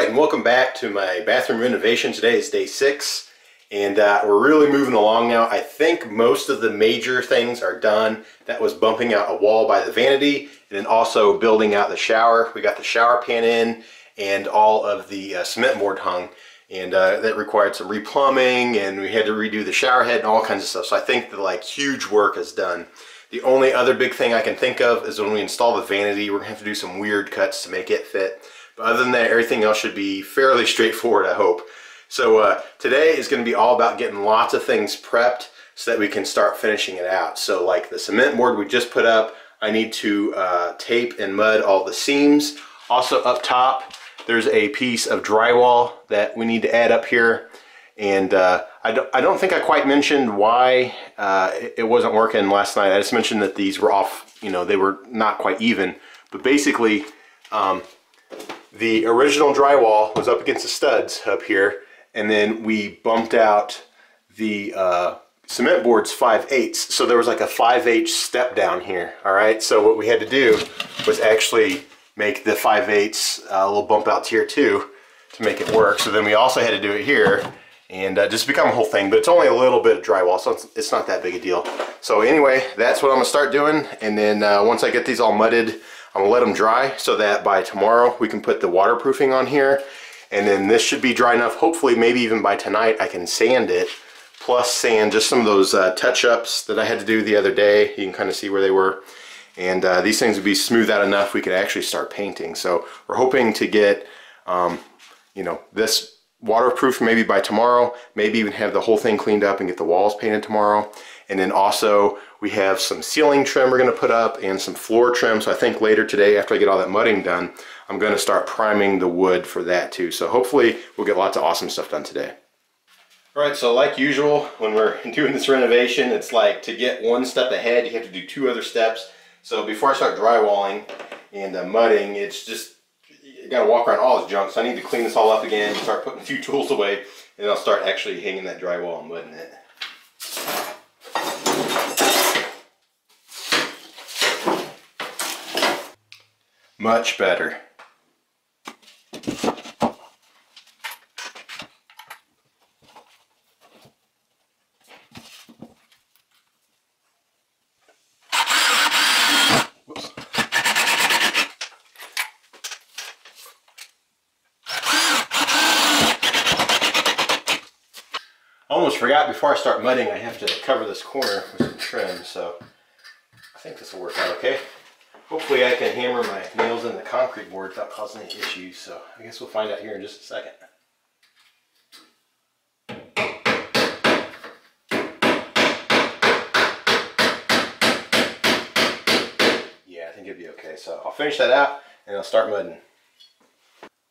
Alright, and welcome back to my bathroom renovation. Today is day 6, and we're really moving along now. I think most of the major things are done. That was bumping out a wall by the vanity, and then also building out the shower. We got the shower pan in, and all of the cement board hung, and that required some replumbing, and we had to redo the shower head and all kinds of stuff. So I think the huge work is done. The only other big thing I can think of is when we install the vanity, we're gonna have to do some weird cuts to make it fit. But other than that, everything else should be fairly straightforward, I hope. So today is going to be all about getting lots of things prepped so that we can start finishing it out. So like the cement board we just put up, I need to tape and mud all the seams. Also up top, there's a piece of drywall that we need to add up here. And I don't think I quite mentioned why it wasn't working last night. I just mentioned that these were off, they were not quite even. But basically, the original drywall was up against the studs up here, and then we bumped out the cement boards 5/8, so there was like a 5/8 step down here. All right, so what we had to do was actually make the 5/8 a little bump outs here too to make it work. So then we also had to do it here, and just become a whole thing, but it's only a little bit of drywall, so it's not that big a deal. So anyway, that's what I'm gonna start doing, and then once I get these all mudded, I'm gonna let them dry so that by tomorrow we can put the waterproofing on here, and then this should be dry enough. Hopefully, maybe even by tonight I can sand it, plus sand just some of those touch-ups that I had to do the other day. You can kind of see where they were, and these things would be smoothed out enough we could actually start painting. So we're hoping to get this waterproof maybe by tomorrow, maybe even have the whole thing cleaned up and get the walls painted tomorrow. And then also we have some ceiling trim we're going to put up and some floor trim. So I think later today, after I get all that mudding done, I'm going to start priming the wood for that too. So hopefully we'll get lots of awesome stuff done today. All right, so like usual, when we're doing this renovation, it's like to get one step ahead, you have to do 2 other steps. So before I start drywalling and mudding, it's just, you got to walk around all this junk. So I need to clean this all up again, start putting a few tools away, and then I'll start actually hanging that drywall and mudding it. Much better. Whoops. Almost forgot, before I start mudding, I have to cover this corner with some trim, so I think this will work out okay. Hopefully I can hammer my nails in the concrete board without causing any issues, so I guess we'll find out here in just a second. Yeah, I think it'll be okay. So I'll finish that out and I'll start mudding.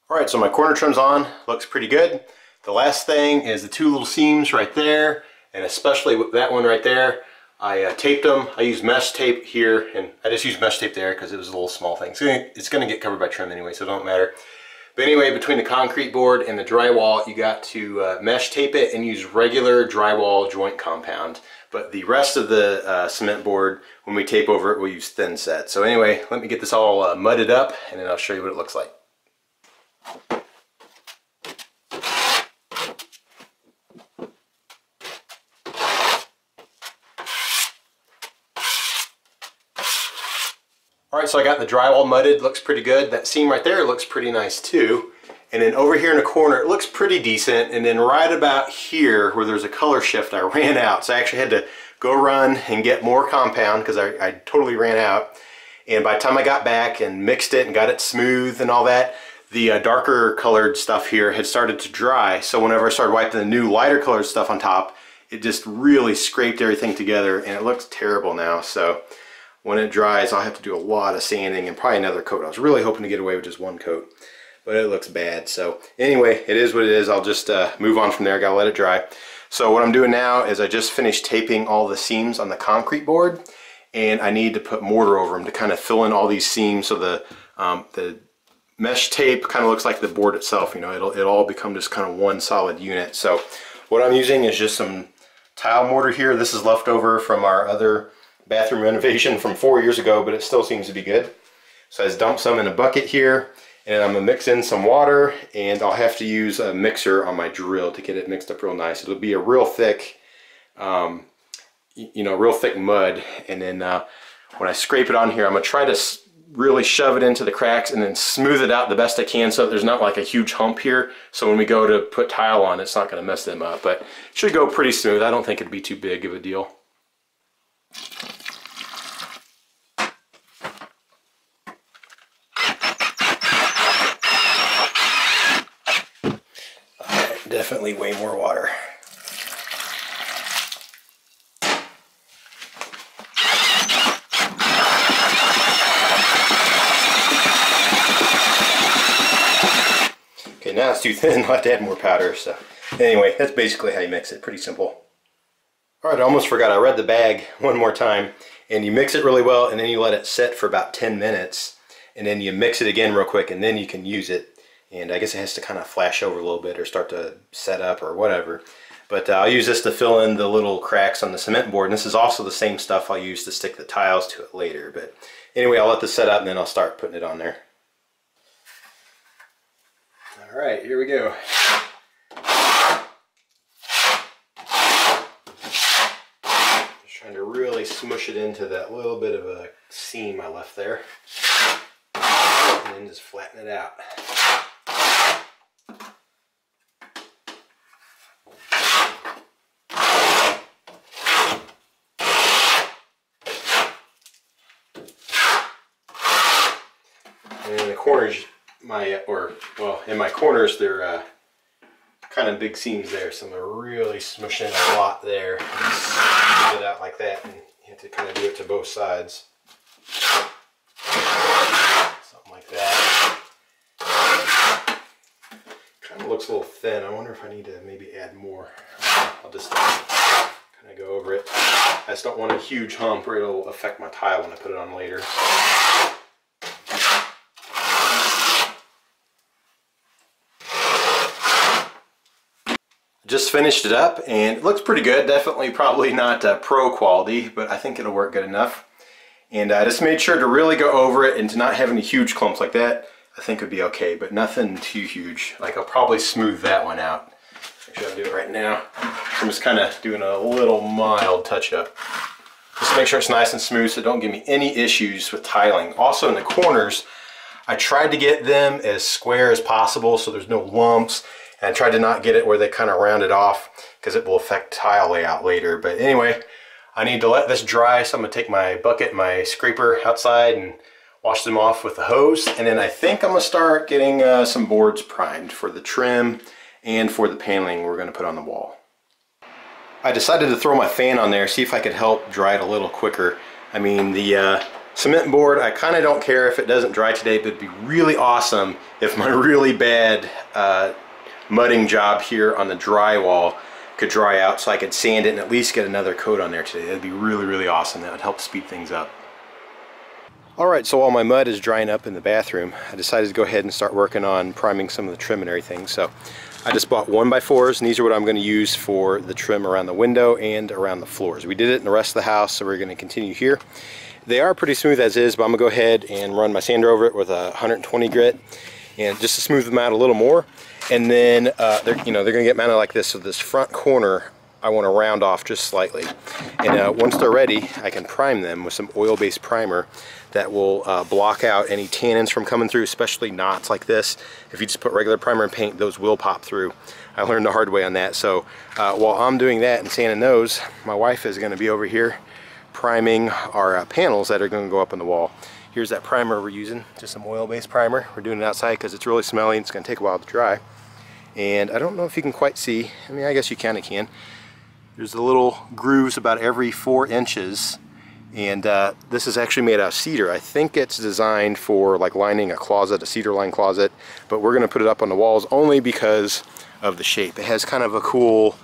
Alright, so my corner trim's on, looks pretty good. The last thing is the 2 little seams right there, and especially with that one right there. I taped them. I used mesh tape here, and I just used mesh tape there because it was a little small thing. So it's going to get covered by trim anyway, so it don't matter. But anyway, between the concrete board and the drywall, you got to mesh tape it and use regular drywall joint compound. But the rest of the cement board, when we tape over it, we'll use thinset. So anyway, let me get this all mudded up, and then I'll show you what it looks like. Alright, so I got the drywall mudded, looks pretty good. That seam right there looks pretty nice too. And then over here in the corner, it looks pretty decent. And then right about here, where there's a color shift, I ran out. So I actually had to go run and get more compound because I totally ran out. And by the time I got back and mixed it and got it smooth and all that, the darker colored stuff here had started to dry. So whenever I started wiping the new lighter colored stuff on top, it just really scraped everything together, and it looks terrible now. So when it dries, I'll have to do a lot of sanding and probably another coat. I was really hoping to get away with just 1 coat, but it looks bad. So anyway, it is what it is. I'll just move on from there. Gotta let it dry. So what I'm doing now is I just finished taping all the seams on the concrete board, and I need to put mortar over them to kind of fill in all these seams so the mesh tape kind of looks like the board itself. It'll all become just kind of one solid unit. So what I'm using is just some tile mortar here. This is left over from our other bathroom renovation from 4 years ago, but it still seems to be good. So I just dump some in a bucket here, And I'm gonna mix in some water, and I'll have to use a mixer on my drill to get it mixed up real nice. It'll be a real thick, real thick mud. And then when I scrape it on here, I'm gonna try to really shove it into the cracks and then smooth it out the best I can so that there's not like a huge hump here. So when we go to put tile on, it's not gonna mess them up, but it should go pretty smooth. I don't think it'd be too big of a deal. Definitely way more water. Okay, now it's too thin. I'll have to add more powder. So anyway, that's basically how you mix it. Pretty simple. Alright, I almost forgot. I read the bag one more time. And you mix it really well, and then you let it set for about 10 minutes. And then you mix it again real quick, and then you can use it. And I guess it has to kind of flash over a little bit or start to set up or whatever. But I'll use this to fill in the little cracks on the cement board. And this is also the same stuff I'll use to stick the tiles to it later. But anyway, I'll let this set up and then I'll start putting it on there. All right, here we go. Just trying to really smush it into that little bit of a seam I left there. And then just flatten it out. And in the corners, in my corners, they're kind of big seams there, so I'm going to really smush in a lot there. And smooth it out like that, and you have to kind of do it to both sides. Something like that. Kind of looks a little thin. I wonder if I need to maybe add more. I'll just kind of go over it. I just don't want a huge hump or it'll affect my tile when I put it on later. Just finished it up and it looks pretty good. Definitely probably not pro quality, but I think it'll work good enough. And I just made sure to really go over it and to not have any huge clumps like that. I think would be okay, but nothing too huge. Like I'll probably smooth that one out. Actually, I'll do it right now. I'm just kind of doing a little mild touch up. Just to make sure it's nice and smooth so don't give me any issues with tiling. Also in the corners, I tried to get them as square as possible so there's no lumps. And I tried to not get it where they kind of round it off because it will affect tile layout later. But anyway, I need to let this dry, so I'm going to take my bucket, my scraper outside and wash them off with the hose. And then I think I'm going to start getting some boards primed for the trim and for the paneling we're going to put on the wall. I decided to throw my fan on there, see if I could help dry it a little quicker. I mean, the cement board, I kind of don't care if it doesn't dry today, but it'd be really awesome if my really bad mudding job here on the drywall could dry out so I could sand it and at least get another coat on there today. That'd be really, really awesome. That would help speed things up. Alright, so while my mud is drying up in the bathroom, I decided to go ahead and start working on priming some of the trim and everything. So I just bought 1x4s, and these are what I'm going to use for the trim around the window and around the floors. We did it in the rest of the house, so we're going to continue here. They are pretty smooth as is, but I'm going to go ahead and run my sander over it with a 120 grit and just to smooth them out a little more. And then they're going to get mounted like this. So this front corner I want to round off just slightly. And once they're ready, I can prime them with some oil-based primer that will block out any tannins from coming through, especially knots like this. If you just put regular primer and paint, those will pop through. I learned the hard way on that. So while I'm doing that and sanding those, my wife is going to be over here priming our panels that are going to go up on the wall. Here's that primer we're using, just some oil-based primer. We're doing it outside because it's really smelly and it's going to take a while to dry. And I don't know if you can quite see, I mean, I guess you kind of can. There's the little grooves about every 4 inches. And this is actually made out of cedar. I think it's designed for like lining a closet, a cedar lined closet. But we're going to put it up on the walls only because of the shape. It has kind of a cool,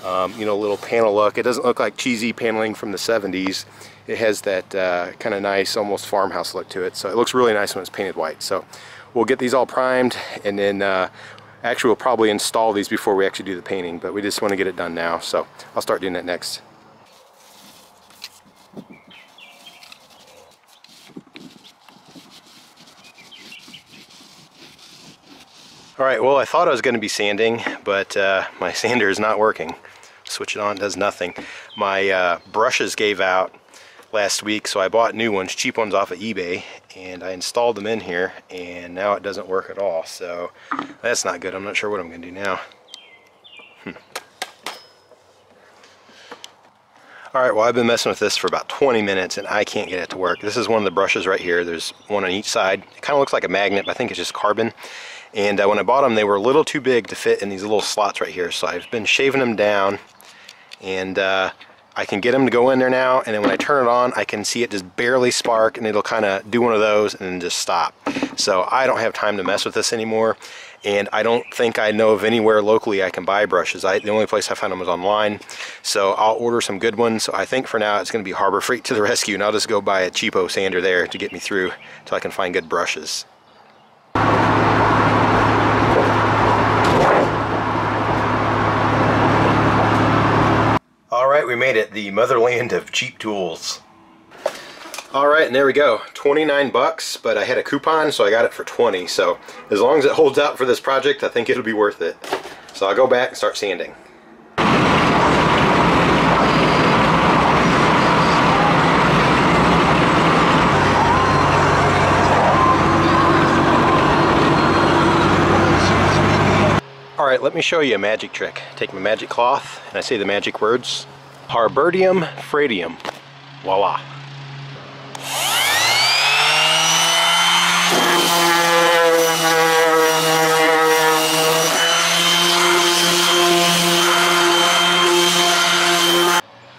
little panel look. It doesn't look like cheesy paneling from the 70s. It has that kind of nice, almost farmhouse look to it. So it looks really nice when it's painted white. So we'll get these all primed, and then actually we'll probably install these before we actually do the painting, but we just want to get it done now. So I'll start doing that next. All right, well, I thought I was going to be sanding, but my sander is not working. Switch it on, it does nothing. My brushes gave out last week, so I bought new ones, cheap ones off of eBay, and I installed them in here, and now it doesn't work at all. So that's not good. I'm not sure what I'm going to do now. All right, well, I've been messing with this for about 20 minutes, and I can't get it to work. This is one of the brushes right here. There's one on each side. It kind of looks like a magnet, but I think it's just carbon. And when I bought them, they were a little too big to fit in these little slots right here. So I've been shaving them down, and I can get them to go in there now. And then when I turn it on, I can see it just barely spark, and it'll kind of do one of those and then just stop. So I don't have time to mess with this anymore. And I don't think I know of anywhere locally I can buy brushes. The only place I found them was online. So I'll order some good ones. So I think for now it's going to be Harbor Freight to the rescue, and I'll just go buy a cheapo sander there to get me through until I can find good brushes. Alright, we made it. The motherland of cheap tools. Alright, and there we go. 29 bucks, but I had a coupon, so I got it for 20. So as long as it holds out for this project, I think it'll be worth it. So I'll go back and start sanding. Alright, let me show you a magic trick. Take my magic cloth, and I say the magic words. Harburdium Fradium. Voila.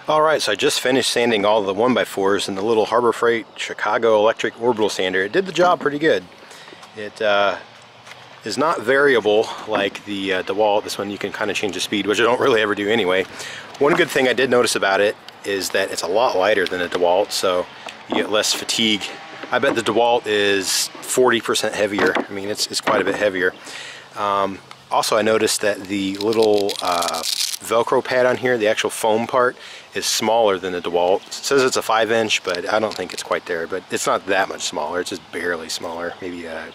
Alright, so I just finished sanding all the 1x4s in the little Harbor Freight Chicago electric orbital sander. It did the job pretty good. It is not variable like the Dewalt. This one you can kind of change the speed, which I don't really ever do anyway. One good thing I did notice about it is that it's a lot lighter than a Dewalt, so you get less fatigue. I bet the Dewalt is 40% heavier. I mean, it's quite a bit heavier. Also, I noticed that the little Velcro pad on here, the actual foam part, is smaller than the Dewalt. It says it's a 5-inch, but I don't think it's quite there. But it's not that much smaller. It's just barely smaller, maybe a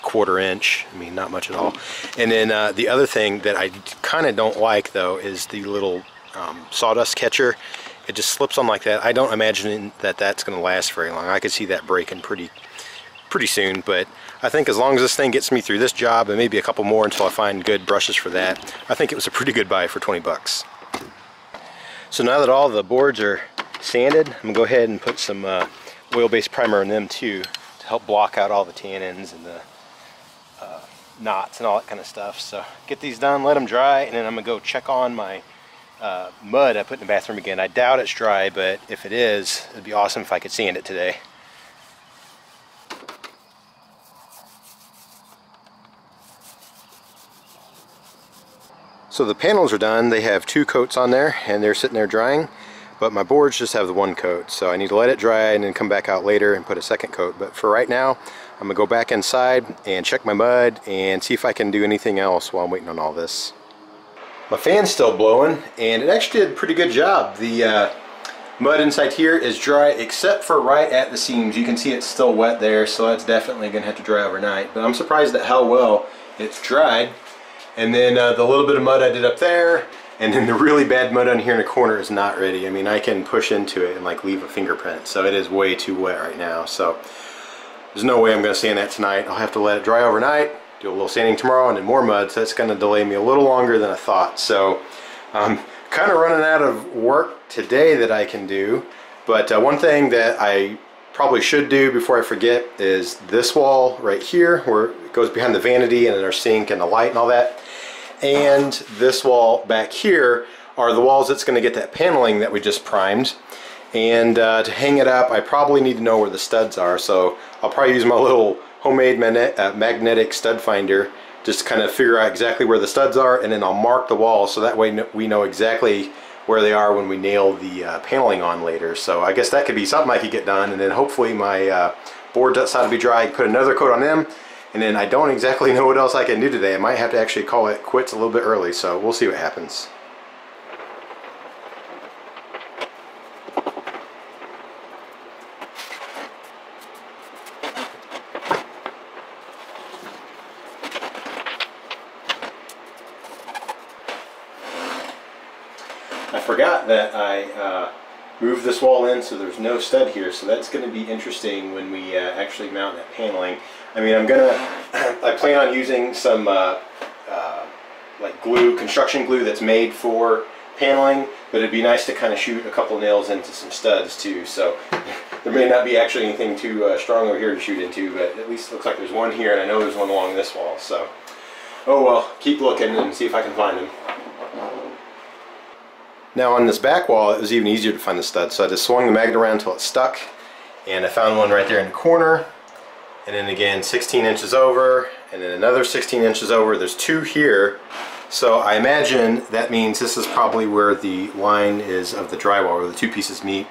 1/4 inch. I mean, not much at all. And then the other thing that I kind of don't like, though, is the little sawdust catcher. It just slips on like that. I don't imagine that that's going to last very long. I could see that breaking pretty soon, but I think as long as this thing gets me through this job and maybe a couple more until I find good brushes for that, I think it was a pretty good buy for 20 bucks. So now that all the boards are sanded, I'm going to go ahead and put some oil-based primer on them too to help block out all the tannins and the knots and all that kind of stuff. So get these done, let them dry, and then I'm going to go check on my mud I put in the bathroom again. I doubt it's dry, but if it is, it'd be awesome if I could sand it today. So the panels are done. They have 2 coats on there and they're sitting there drying, but my boards just have the 1 coat, so I need to let it dry and then come back out later and put a 2nd coat. But for right now, I'm gonna go back inside and check my mud and see if I can do anything else while I'm waiting on all this. My fan's still blowing, and it actually did a pretty good job. The mud inside here is dry except for right at the seams. You can see it's still wet there, so that's definitely gonna have to dry overnight. But I'm surprised at how well it's dried. And then the little bit of mud I did up there, and then the really bad mud on here in the corner is not ready. I mean, I can push into it and like leave a fingerprint, so it is way too wet right now. So there's no way I'm going to sand that tonight. I'll have to let it dry overnight, do a little sanding tomorrow, and then more mud, so that's going to delay me a little longer than I thought. So I'm kind of running out of work today that I can do, but one thing that I probably should do before I forget is this wall right here, where it goes behind the vanity and then our sink and the light and all that. And this wall back here are the walls that's going to get that paneling that we just primed. And to hang it up, I probably need to know where the studs are, so I'll probably use my little homemade magnetic stud finder just to kind of figure out exactly where the studs are, and then I'll mark the wall so that way we know exactly where they are when we nail the paneling on later. So I guess that could be something I could get done, and then hopefully my boards outside to be dry, I can put another coat on them. And then I don't exactly know what else I can do today. I might have to actually call it quits a little bit early, so we'll see what happens. I forgot that I moved this wall in so there's no stud here, so that's going to be interesting when we actually mount that paneling. I mean, I plan on using some like glue, construction glue that's made for paneling, but it'd be nice to kind of shoot a couple nails into some studs too. So there may not be actually anything too strong over here to shoot into, but at least it looks like there's one here, and I know there's one along this wall. So, oh well, keep looking and see if I can find them. Now on this back wall, it was even easier to find the stud, so I just swung the magnet around until it stuck, and I found one right there in the corner, and then again 16 inches over, and then another 16 inches over. There's two here, so I imagine that means this is probably where the line is of the drywall, where the two pieces meet.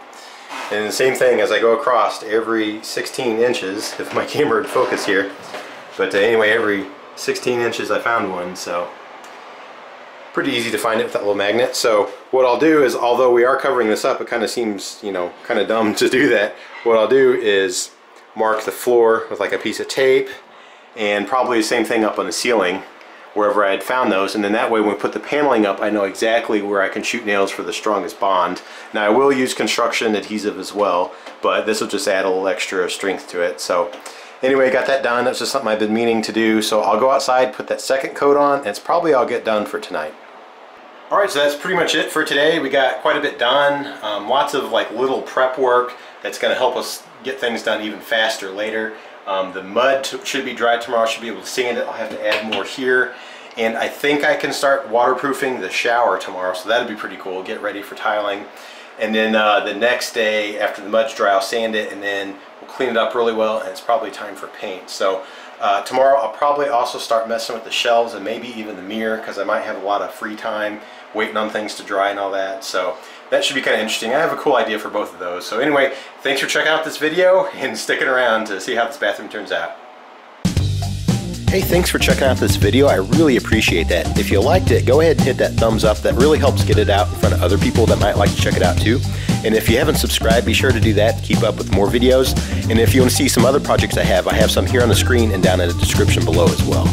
And the same thing as I go across every 16 inches, if my camera would focus here, but anyway, every 16 inches I found one, so pretty easy to find it with that little magnet. So what I'll do is, although we are covering this up, it kind of seems, you know, kind of dumb to do that. What I'll do is mark the floor with like a piece of tape, and probably the same thing up on the ceiling wherever I had found those, and then that way when we put the paneling up, I know exactly where I can shoot nails for the strongest bond. Now I will use construction adhesive as well, but this will just add a little extra strength to it. So anyway, got that done. That's just something I've been meaning to do. So I'll go outside, put that second coat on, and it's probably all get done for tonight. Alright, so that's pretty much it for today. We got quite a bit done. Lots of like little prep work that's going to help us get things done even faster later. The mud should be dry tomorrow. I should be able to sand it. I'll have to add more here. And I think I can start waterproofing the shower tomorrow, so that'd be pretty cool. Get ready for tiling. And then the next day, after the mud's dry, I'll sand it, and then we'll clean it up really well, and it's probably time for paint. So tomorrow I'll probably also start messing with the shelves and maybe even the mirror, because I might have a lot of free time waiting on things to dry and all that. So that should be kind of interesting. I have a cool idea for both of those. So anyway, thanks for checking out this video and sticking around to see how this bathroom turns out. Hey, thanks for checking out this video. I really appreciate that. If you liked it, go ahead and hit that thumbs up. That really helps get it out in front of other people that might like to check it out too. And if you haven't subscribed, be sure to do that to keep up with more videos. And if you want to see some other projects I have some here on the screen and down in the description below as well.